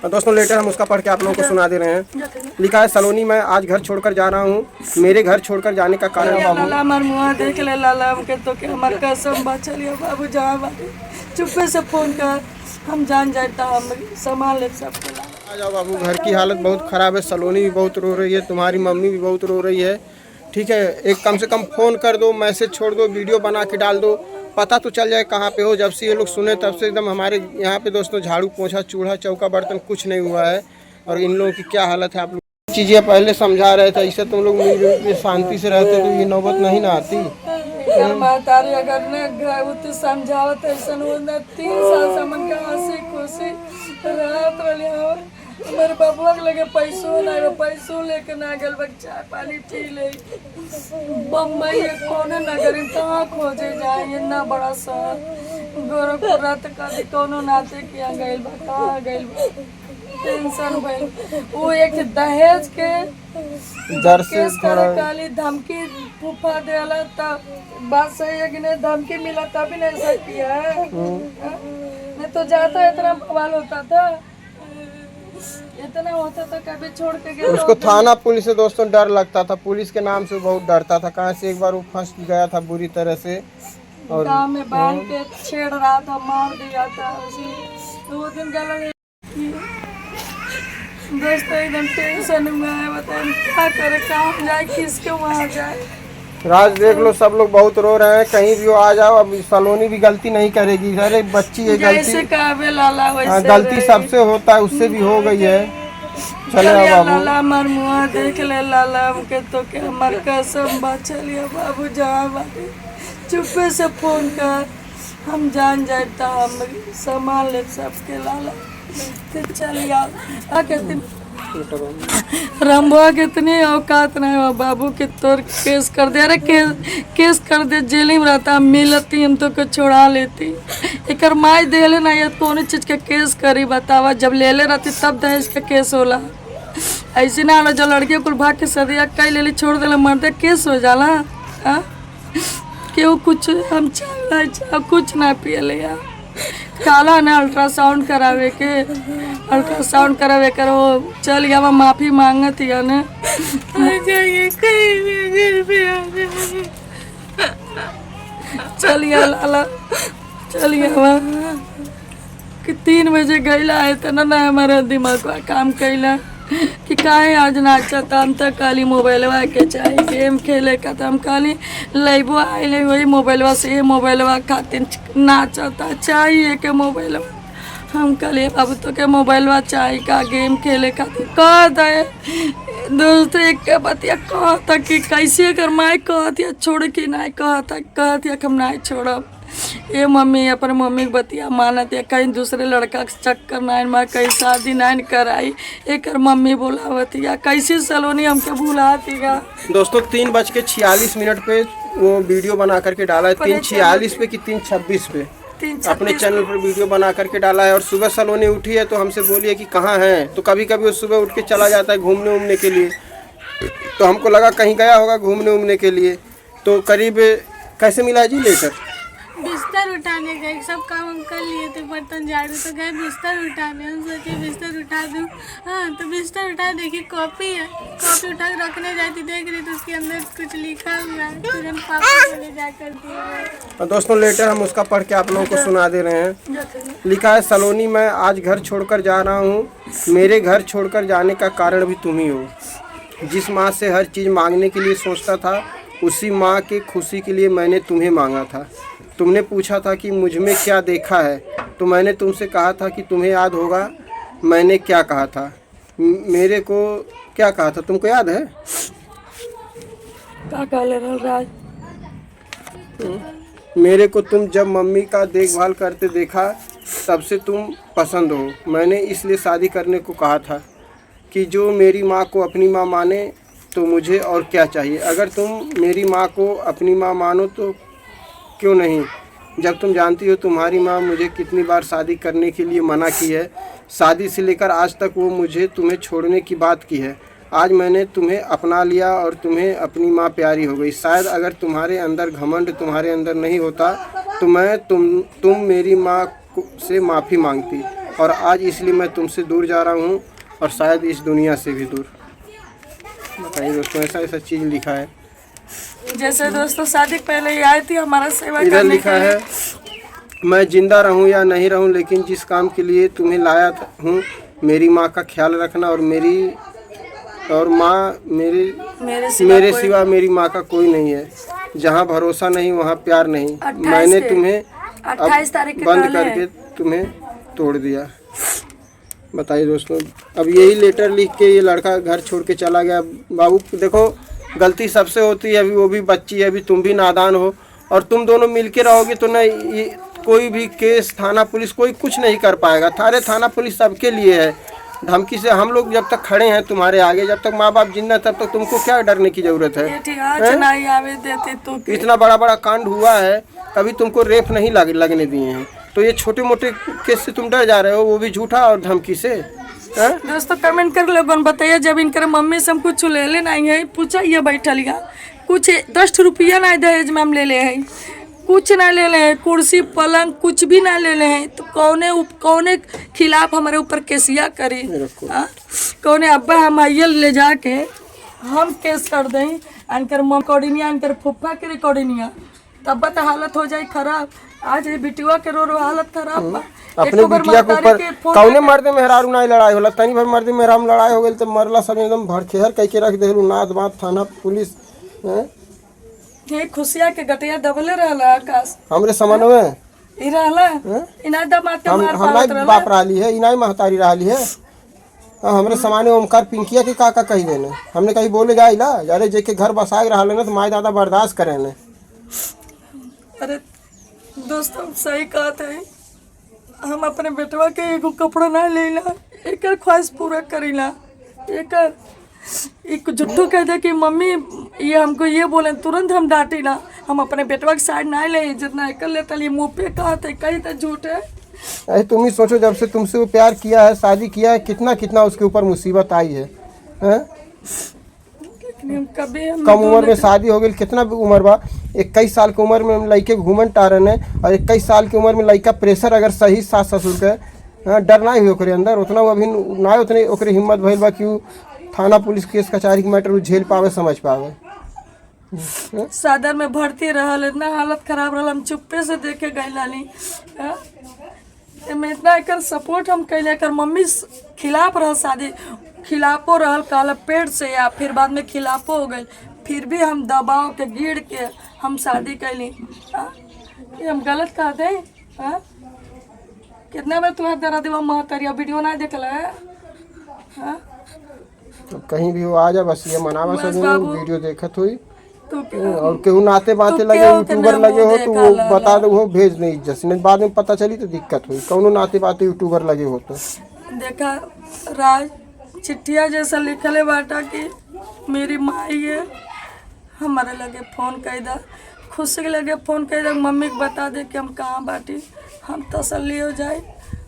और दोस्तों लेटर हम उसका पढ़ के आप लोगों को सुना दे रहे हैं। लिखा है, सलोनी मैं आज घर छोड़कर जा रहा हूँ। मेरे घर छोड़कर जाने का कारण बाबू, लाला हमार मुँह देख ले लाला, हमके तो के हमार कसम बा, चलिए बाबू जहाँ बाटे चुप्पे से फोन कर, हम जान जाता, हम संभाल ले सबके लाला। आ जाओ बाबू, घर की हालत बहुत ख़राब है। सलोनी भी बहुत रो रही है, तुम्हारी मम्मी भी बहुत रो रही है। ठीक है, एक कम से कम फ़ोन कर दो, मैसेज छोड़ दो, वीडियो बना के डाल दो, पता तो चल जाए कहाँ पे हो। जब से ये लोग सुने तब से एकदम हमारे यहाँ पे दोस्तों झाड़ू पोछा चूल्हा चौका बर्तन कुछ नहीं हुआ है। और इन लोगों की क्या हालत है, आप लोग चीज़ें पहले समझा रहे थे। ऐसे तुम लोग मिलजुल के शांति से रहते तो ये नौबत नहीं ना आती। तारी अगर न समझावत ऐसा 3 साल से मन का हंसी खुशी रात रही हो। मेरे बबुआ के लगे पैसों ना, पैसों लेके ना गल, चाय पानी पी ले। बम्बई कोने नगर कहाँ खोजे जाए, इतना बड़ा शहर गोरखपुर रात का कोनो नाते किया गइल बा, कहाँ गइल बा, टेंशन भइल। वो एक दहेज के डर से केस करे काली धमकी फूफा देला, तब बात सही है कि नहीं, धमकी मिला तभी नहीं ऐसा किया है। नहीं तो जाता इतना बवाल होता था, इतना होता तो कभी छोड़ के गया। उसको थाना पुलिस से दोस्तों डर लगता था, पुलिस के नाम से बहुत डरता था। कहाँ से एक बार वो फंस गया था बुरी तरह से, और गाँव में बांध के छेड़ रहा था, मार दिया था उसी। 2 दिन गला दोस्त एकदम टेंशन में है, बताए क्या करे, कहाँ जाए, किसके वहाँ जाए। राज देख लो, सब लोग बहुत रो रहे हैं। कहीं भी हो आ जाओ, अब सलोनी भी गलती नहीं करेगी। अरे बच्ची है, जैसे काबे लाला वैसे गलती सबसे होता है, उससे भी हो गई है। चले बाबू, लाला हमार मुँह देख ले लाला, हमके तो के हमार कसम बा, चलिए बाबू जहाँ बाटे चुप्पे से फोन कर, हम जान जाता, हम संभाल ले सबके लाला। फिर चलिए आके रंबुआ के इतनी औकात नहीं हो बाबू कि तोर केस कर दे। अरे केस कर दे, जेल में रहता, मिलती हम तो छोड़ा लेती। एक माई देले ना, ये कौन चीज के केस करी बतावा, जब ले ले रहती तब दहेज का केस होला। ऐसे ना होला जो लड़की कुल भाग के सदिया कई ले छोड़ देला, मरते केस हो जाला। क्यों कुछ हम चाह कुछ ना पियले यार, काला ना अल्ट्रासाउंड करावे के, अल्ट्रासाउंड करावे कर वो चल गया, माफी मांगत है ना। चलिए लाला, चलिए कि 3 बजे गईला है तो ना हमारा दिमाग काम कैला कि काहे आज नाचता। हम तो काली मोबाइलवा के चाहिए गेम खेले का, तो हम काली लैबो आए वही मोबाइलवा से, मोबाइलवा खातिर नाचता चाहिए के मोबाइलवा। हम कहलिए बाबू तो के मोबाइलवा चाहिए का गेम खेले खातिर, कह दे दोस्त एक के बतिया कहता कि कैसे कर माई कहतिया छोड़ के नहीं, कहतिया हम नहीं छोड़ब। ये मम्मी अपन मम्मी के बतिया मानत है, कहीं दूसरे लड़का के चक्कर नहीं मार, कहीं शादी नहीं कराई, एक मम्मी बोलावतिया, कैसे सलोनी हमके भुलातीगा। दोस्तों 3:46 पे वो वीडियो बना करके डाला है, 3:46 पे कि 3:26 पे अपने चैनल पर वीडियो बना करके डाला है। और सुबह सलोनी उठी है तो हमसे बोली है कि कहाँ है, तो कभी कभी वो सुबह उठ के चला जाता है घूमने के लिए, तो हमको लगा कहीं गया होगा घूमने के लिए। तो करीब कैसे मिला है जी लेकर? बिस्तर उठाने गए, सब काम हम कर लिए थे, बर्तन झाड़ू, तो गए बिस्तर उठाने, हम सोचे बिस्तर उठा दूँ। हाँ तो बिस्तर उठा, देखिए कॉपी है, कॉपी उठा के रखने जाती, देख रही तो उसके अंदर कुछ लिखा हुआ है, तुरंत पापा को ले जाकर दिया। और दोस्तों लेटर हम उसका पढ़ के आप लोगों को सुना दे रहे हैं। लिखा है, सलोनी मैं आज घर छोड़कर जा रहा हूँ। मेरे घर छोड़कर जाने का कारण भी तुम ही हो। जिस माँ से हर चीज़ मांगने के लिए सोचता था, उसी माँ की खुशी के लिए मैंने तुम्हें मांगा था। तुमने पूछा था कि मुझ में क्या देखा है, तो मैंने तुमसे कहा था कि तुम्हें याद होगा मैंने क्या कहा था। मेरे को क्या कहा था, तुमको याद है? राज मेरे को तुम जब मम्मी का देखभाल करते देखा तब से तुम पसंद हो। मैंने इसलिए शादी करने को कहा था कि जो मेरी माँ को अपनी माँ माने तो मुझे और क्या चाहिए। अगर तुम मेरी माँ को अपनी माँ मानो तो क्यों नहीं, जब तुम जानती हो तुम्हारी माँ मुझे कितनी बार शादी करने के लिए मना की है। शादी से लेकर आज तक वो मुझे तुम्हें छोड़ने की बात की है। आज मैंने तुम्हें अपना लिया और तुम्हें अपनी माँ प्यारी हो गई। शायद अगर तुम्हारे अंदर घमंड तुम्हारे अंदर नहीं होता तो मैं तुम मेरी माँ से माफ़ी मांगती। और आज इसलिए मैं तुमसे दूर जा रहा हूँ और शायद इस दुनिया से भी दूर। बताइए दोस्तों, ऐसा ऐसा चीज़ लिखा है। जैसे दोस्तों शादी के पहले ही आई थी हमारा सेवा इधर करने लिखा के लिए। है, मैं जिंदा रहूं या नहीं रहूं, लेकिन जिस काम के लिए तुम्हें लाया हूं, मेरी माँ का ख्याल रखना। और माँ मेरे सिवा मेरी माँ का कोई नहीं है। जहाँ भरोसा नहीं वहाँ प्यार नहीं। मैंने तुम्हें 28 तारीख बंद करके तुम्हें तोड़ दिया। बताइए दोस्तों, अब यही लेटर लिख के ये लड़का घर छोड़ के चला गया। बाबू देखो, गलती सबसे होती है, अभी वो भी बच्ची है, अभी तुम भी नादान हो, और तुम दोनों मिलके रहोगे तो नहीं, कोई भी केस थाना पुलिस कोई कुछ नहीं कर पाएगा। थाना पुलिस सबके लिए है। धमकी से हम लोग जब तक खड़े हैं तुम्हारे आगे, जब तक माँ बाप जिंदा तब तक तुमको क्या डरने की जरूरत है? इतना बड़ा बड़ा कांड हुआ है, कभी तुमको रेप नहीं लगने दिए हैं, तो ये छोटे मोटे केस से तुम डर जा रहे हो, वो भी झूठा और धमकी से। दोस्तों कमेंट कर लोगन बताइए, जब इनकर मम्मी से हम कुछ ले ले नहीं है, पूछा ये बैठलिया कुछ 10 रुपया ना दहेज में हम ले ले हैं, कुछ ना ले ले हैं, कुर्सी पलंग कुछ भी ना ले ले हैं, तो कौने खिलाफ हमारे ऊपर केसिया करी? कौने अब्बा हम आइए ले जाके हम केस कर दें, अनकर मम रिकॉर्डिंग अनकर फुफ्फा के रिकॉर्डिंग, तब बता हालत हो जाए खराब। आज ये बिटिया के रो हालत खराब बा। अपने बिटिया के ऊपर कौने मर्दे मेहरारू ना लड़ाई होला, तनी भर मर्दे मेहरारू लड़ाई हो गई तो मरला सब एकदम भड़केहर कह के रख देलू। नाद बात थाना पुलिस ये खुशिया के गटिया दबले रहला आकाश हमरे समन्वय ई रहला इना दमाद के मार पावत रहला। बाप रहली है, इनाई महतारी रहली है। हमरे समाने ओमकार पिंकिया के का कही देने, हमने कहीं बोले जाइला अरे जेके घर बसाए रहले ना तो माई दादा बर्दाश्त करे ने। अरे दोस्तों सही कहते हैं, हम अपने बेटवा के एगो कपड़ा ना लेला, एकर ख्वाहिश पूरा करीला। एक झूठो कह दे कि मम्मी ये हमको ये बोले, तुरंत हम डांटी ना। हम अपने बेटवा के साइड ना ले, जितना एकर लेता लिए मुँह पे कहते कहीं तो झूठ है। अरे तुम ही सोचो, जब से तुमसे वो प्यार किया है, शादी किया है, कितना कितना उसके ऊपर मुसीबत आई है, कम उम्र में शादी हो गई। कितना उम्र बा, 21 साल की उम्र में लड़के घूमन टारन है, और 21 साल की उम्र में लड़का प्रेशर अगर सही सास ससुर के डर ना हुई ओकरे अंदर, उतना वो अभी ना उतने ओकरे हिम्मत भइल बा कि थाना पुलिस केस कचहरी के मैटर झेल पावे समझ पावे। सादर में भर्ती रहल, इतना हालत खराब रहल, हम चुप्पे से देखे गए लाली। में इतना एकर सपोर्ट हम कैले, एकर मम्मी खिलाफ रह, शादी खिलाफो रहल, कहल पेट से, या फिर बाद में खिलाफो हो गई, फिर भी हम दबाव के गिर के हम शादी कैली। ये हम गलत कहते हैं? कितना बार तुम्हें दरा देवा महतरिया वीडियो ना देखल है? तो कहीं भी वो आ जा, बस ये मनावा वीडियो देखत हुई तो और केहू नाते बाते लगे, यूट्यूबर लगे हो तो वो बता दो, वो भेज नहीं, जैसे बाद में पता चली तो दिक्कत हुई। कौनो नाते बाते यूट्यूबर लगे हो तो देखा राज चिट्ठिया जैसा लिखले बाटा कि मेरी माई है, हमारे लगे फ़ोन कर दा, खुशी के लगे फ़ोन कर दा, मम्मी को बता दे कि हम कहाँ बाटी, हम तसल्ली हो जाए,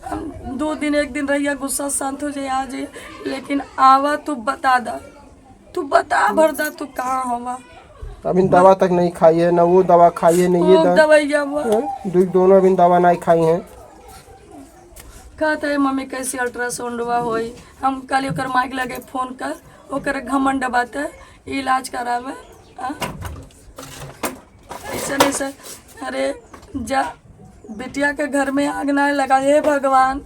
हम 2 दिन 1 दिन रहिए, गुस्सा शांत हो जाए, आ जाए, लेकिन आवा तू बता दा, तू बता भर दा तू कहाँ होवा। अभी दवा तक नहीं खाई है, ना वो दवा खाई है, नहीं ये दवाइया दोनों अभी दवा नहीं खाई हैं। कहते है मम्मी कैसे अल्ट्रासाउंड हुआ होई, हम कल ओकर माइक लगे फ़ोन कर, ओकर घमंड बाते इलाज करावे। ऐसा नहीं सर, अरे जा बिटिया के घर में आग ना लगा। हे भगवान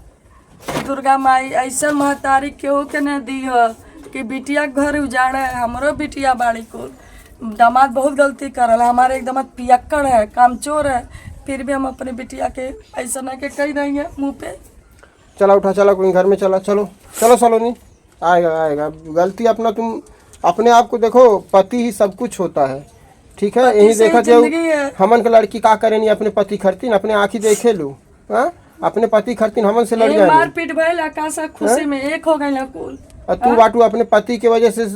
दुर्गा माई, ऐसा महतारी केहू के न दी हो कि बिटिया के घर उजाड़े। हमरो बिटिया बाड़ी को दामाद बहुत गलती करल, हमारे एक दामाद पियक्कड़ है, कामचोर है, फिर भी हम अपने बिटिया के ऐसा ना के कही रही है मुँह पे। चला उठा, चला कोई घर में, चला चलो चलो चलो, नहीं आएगा गलती अपना, तुम अपने आप को देखो, पति ही सब कुछ होता है, ठीक है? यही देखा जाओ हमन के लड़की का करें, अपने पति खरतीन, अपने आँखी देखे लू, अपने पति खरतीन हमन से लड़ जाए, मारपीट भइल, आकाशा खुशी में एक हो गई कुल। तू बाटू अपने पति के वजह से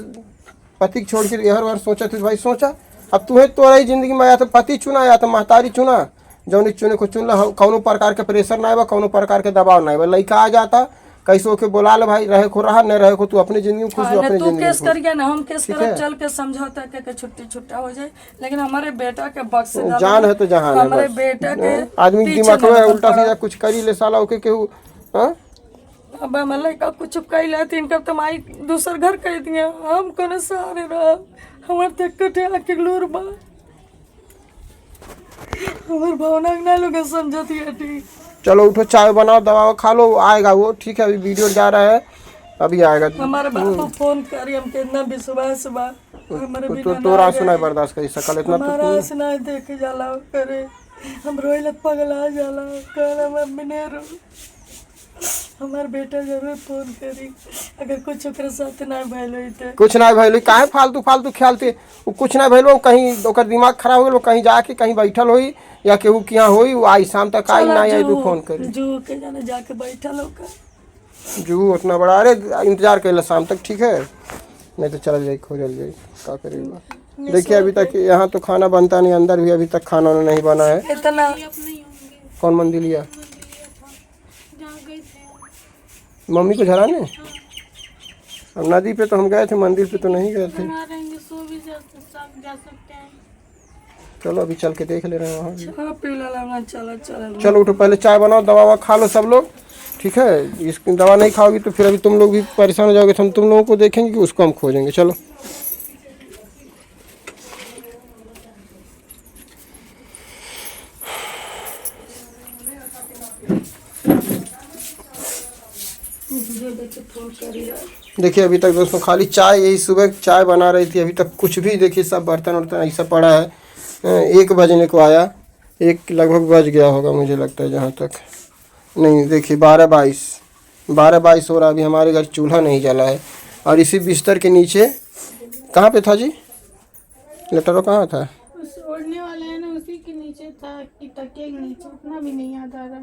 पति छोड़ के हर बार सोचा थी भाई, सोचा अब तुम्हें तो रही जिंदगी में, या तो पति चुना या तो महतारी चुना, जौन चुने को चुन ला। कौनो प्रकार के प्रेशर ना है, कौनो प्रकार के दबाव ना है, लड़का आ जाता कैसे के बोला ले भाई, रहे को रहा, नहीं रहे को तू अपनी जिंदगी में खुश हो, अपनी जिंदगी केस कर गया ना, हम केस कर चल के समझौता के छुट्टी छुट्टा हो जाए, लेकिन हमारे बेटा के बक्स जान है तो जहान है, हमारे बेटा के आदमी दिमाग में उल्टा सीधा कुछ करी ले साला ओके केहू अब हमारे लड़का कुछ कैला इनका तो माई दूसर घर कह दिया हम कौन सहारे रह हमारे तक कटे आके लोर बा हमारे भावना ना लोग समझती है ठीक। चलो उठो, चाय बनाओ, दवा खा लो, आएगा वो। ठीक है, अभी वीडियो जा रहा है, अभी आएगा। हमारे बाबू फोन करी हम कितना विश्वास बा हमारे तो तोरा सुनाई बर्दाश्त करी सकल इतना हमारा सुनाई देखे जाला करे हम रोइलत पगला जाला कर मम्मी ने रो हमार बेटा जरूर फोन करी अगर कुछ ओकरा साथ ना भइल होई त कुछ ना भइल, काहे फालतू फालतू ख्यालते, वो कुछ ना भइल, कहीं ओकर दिमाग खराब हो गेल, कहीं जाके कहीं बैठल होई या केहू के यहाँ होई, वो आई शाम तक आई ना आई तू फोन करी। जू के जाने जाके बैठल होकर जू उतना बड़ा, अरे इंतजार कर शाम तक, ठीक है, नहीं तो चल जाए खोजल जाए क्या करेगा। देखिए अभी तक यहाँ तो खाना बनता नहीं, अंदर भी अभी तक खाना नहीं बना है। इतना कौन मंदिर लिया? जहाँ गए थे मम्मी को झराने? अब नदी पे तो हम गए थे, मंदिर पे तो नहीं गए थे। वहाँ रहेंगे, सो भी जा सकते हैं। चलो अभी चल के देख ले रहे हैं वहाँ। हाँ पीला लगा चला चला चलो उठो, पहले चाय बनाओ, दवा ववा खा लो सब लोग, ठीक है। इसकी दवा नहीं खाओगी तो फिर अभी तुम लोग भी परेशान हो जाओगे, तो हम तुम लोगों को देखेंगे कि उसको हम खोजेंगे। चलो देखिए अभी तक दोस्तों खाली चाय, यही सुबह चाय बना रही थी, अभी तक कुछ भी देखिए सब बर्तन वर्तन ऐसा पड़ा है। 1 बजने को आया, 1 लगभग बज गया होगा मुझे लगता है, जहाँ तक नहीं देखिए 12:22 हो रहा। अभी हमारे घर चूल्हा नहीं जला है, और इसी बिस्तर के नीचे कहाँ पे था जी लेटरो, कहाँ था? उस ओढ़ने वाला है ना, उसी के नीचे था कि तकिए के नीचे, उतना भी नहीं याद आ रहा।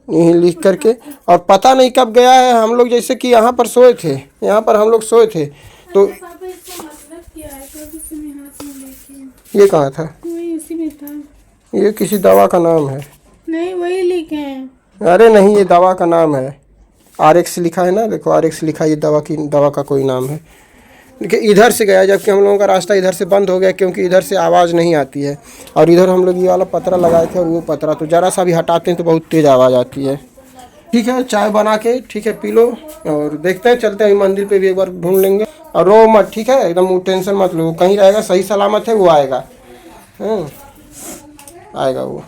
यहीं लिख करके, और पता नहीं कब गया है। हम लोग जैसे कि यहाँ पर सोए थे, यहाँ पर हम लोग सोए थे तो पापा इसका मतलब क्या है? कभी से मैं हाथ में लेके ये कहाँ था? वही उसी में था। ये किसी दवा का नाम है। नहीं वही लिखे हैं। अरे नहीं, ये दवा का नाम है, RX लिखा है ना, देखो RX लिखा है, ये दवा का कोई नाम है। देखिए इधर से गया, जबकि हम लोगों का रास्ता इधर से बंद हो गया, क्योंकि इधर से आवाज़ नहीं आती है, और इधर हम लोग ये वाला पतरा लगाए थे, और वो पतरा तो ज़रा सा भी हटाते हैं तो बहुत तेज़ आवाज़ आती है। ठीक है, चाय बना के ठीक है पी लो, और देखते हैं, चलते हैं मंदिर पे भी एक बार ढूंढ लेंगे। और रो मत, ठीक है, एकदम टेंशन मत लो, कहीं रहेगा, सही सलामत है, वो आएगा, आएगा वो।